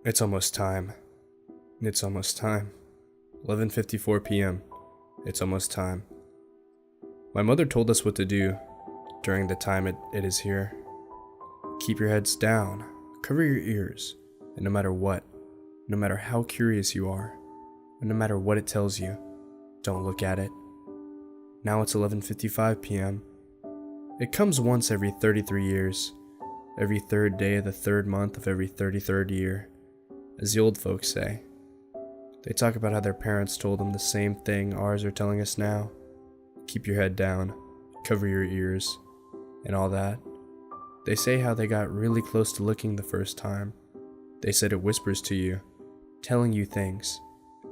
It's almost time. It's almost time. 11:54 p.m. It's almost time. My mother told us what to do during the time it is here. Keep your heads down, cover your ears, and no matter what, no matter how curious you are, and no matter what it tells you, don't look at it. Now it's 11:55 p.m. It comes once every 33 years, every third day of the third month of every 33rd year, as the old folks say. They talk about how their parents told them the same thing ours are telling us now. Keep your head down, cover your ears, and all that. They say how they got really close to looking the first time. They said it whispers to you, telling you things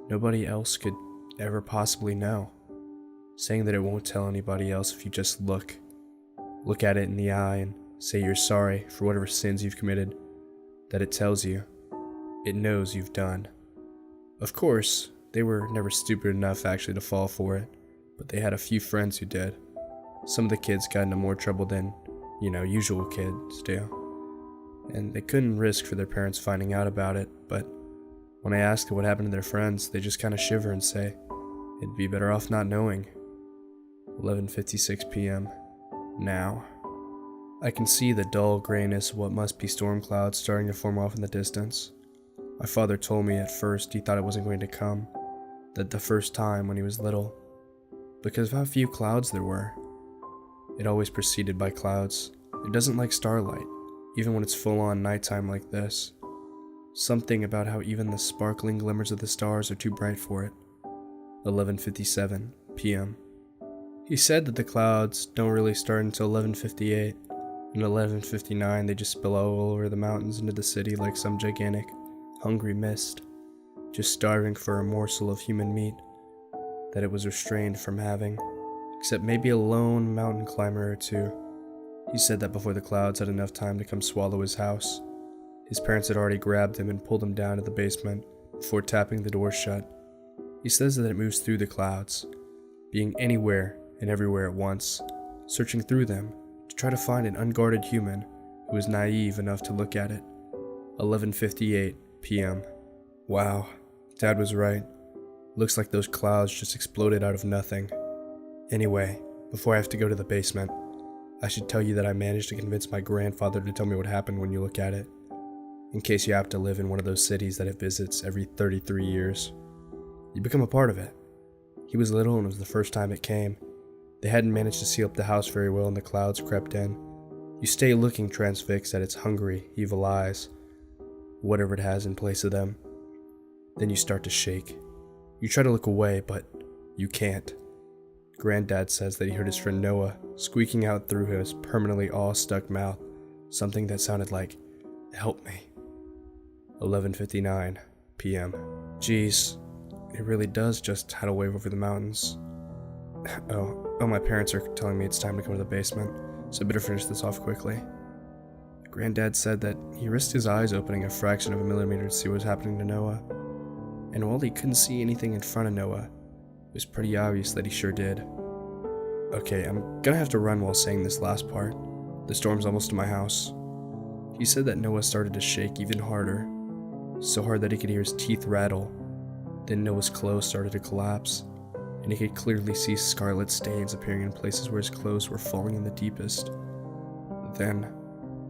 nobody else could ever possibly know, saying that it won't tell anybody else if you just look at it in the eye and say you're sorry for whatever sins you've committed, that it tells you, it knows you've done. Of course, they were never stupid enough actually to fall for it, but they had a few friends who did. Some of the kids got into more trouble than, usual kids do. And they couldn't risk for their parents finding out about it, but when I asked what happened to their friends, they just kind of shiver and say, it'd be better off not knowing. 11:56 p.m. Now. I can see the dull grayness of what must be storm clouds starting to form off in the distance. My father told me at first he thought it wasn't going to come, that the first time when he was little, because of how few clouds there were. It always preceded by clouds. It doesn't like starlight, even when it's full-on nighttime like this. Something about how even the sparkling glimmers of the stars are too bright for it. 11:57 p.m. He said that the clouds don't really start until 11:58, and at 11:59 they just spill all over the mountains into the city like some gigantic, hungry mist, just starving for a morsel of human meat that it was restrained from having, except maybe a lone mountain climber or two. He said that before the clouds had enough time to come swallow his house, his parents had already grabbed him and pulled him down to the basement before tapping the door shut. He says that it moves through the clouds, being anywhere and everywhere at once, searching through them to try to find an unguarded human who is naive enough to look at it. 11:58 p.m. Wow, Dad was right. Looks like those clouds just exploded out of nothing. Anyway, before I have to go to the basement, I should tell you that I managed to convince my grandfather to tell me what happened when you look at it, in case you have to live in one of those cities that it visits every 33 years. You become a part of it. He was little and it was the first time it came. They hadn't managed to seal up the house very well and the clouds crept in. You stay looking transfixed at its hungry, evil eyes, whatever it has in place of them. Then you start to shake. You try to look away, but you can't. Granddad says that he heard his friend Noah squeaking out through his permanently awe-stuck mouth something that sounded like, "Help me." 11:59 p.m. Geez, it really does just tidal wave over the mountains. Oh, my parents are telling me it's time to come to the basement, so I better finish this off quickly. Granddad said that he risked his eyes opening a fraction of a millimeter to see what was happening to Noah. And while he couldn't see anything in front of Noah, it was pretty obvious that he sure did. Okay, I'm gonna have to run while saying this last part. The storm's almost to my house. He said that Noah started to shake even harder, so hard that he could hear his teeth rattle. Then Noah's clothes started to collapse, and he could clearly see scarlet stains appearing in places where his clothes were falling in the deepest. Then,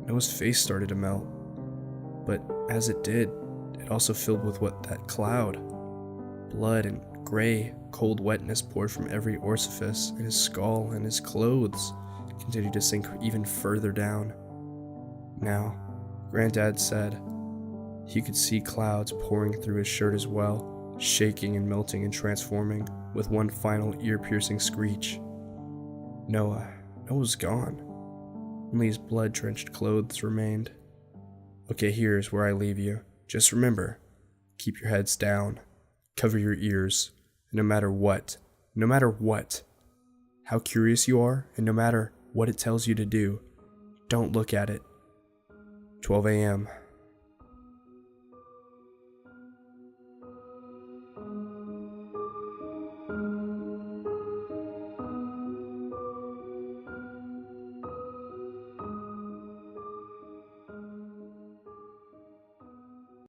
Noah's face started to melt, but as it did, it also filled with that cloud. Blood and gray, cold wetness poured from every orifice in his skull, and his clothes continued to sink even further down. Now, Granddad said he could see clouds pouring through his shirt as well, shaking and melting and transforming with one final ear-piercing screech. Noah was gone. Only his blood-drenched clothes remained. Okay, here's where I leave you. Just remember, keep your heads down, cover your ears, and no matter what, how curious you are, and no matter what it tells you to do, don't look at it. 12 a.m.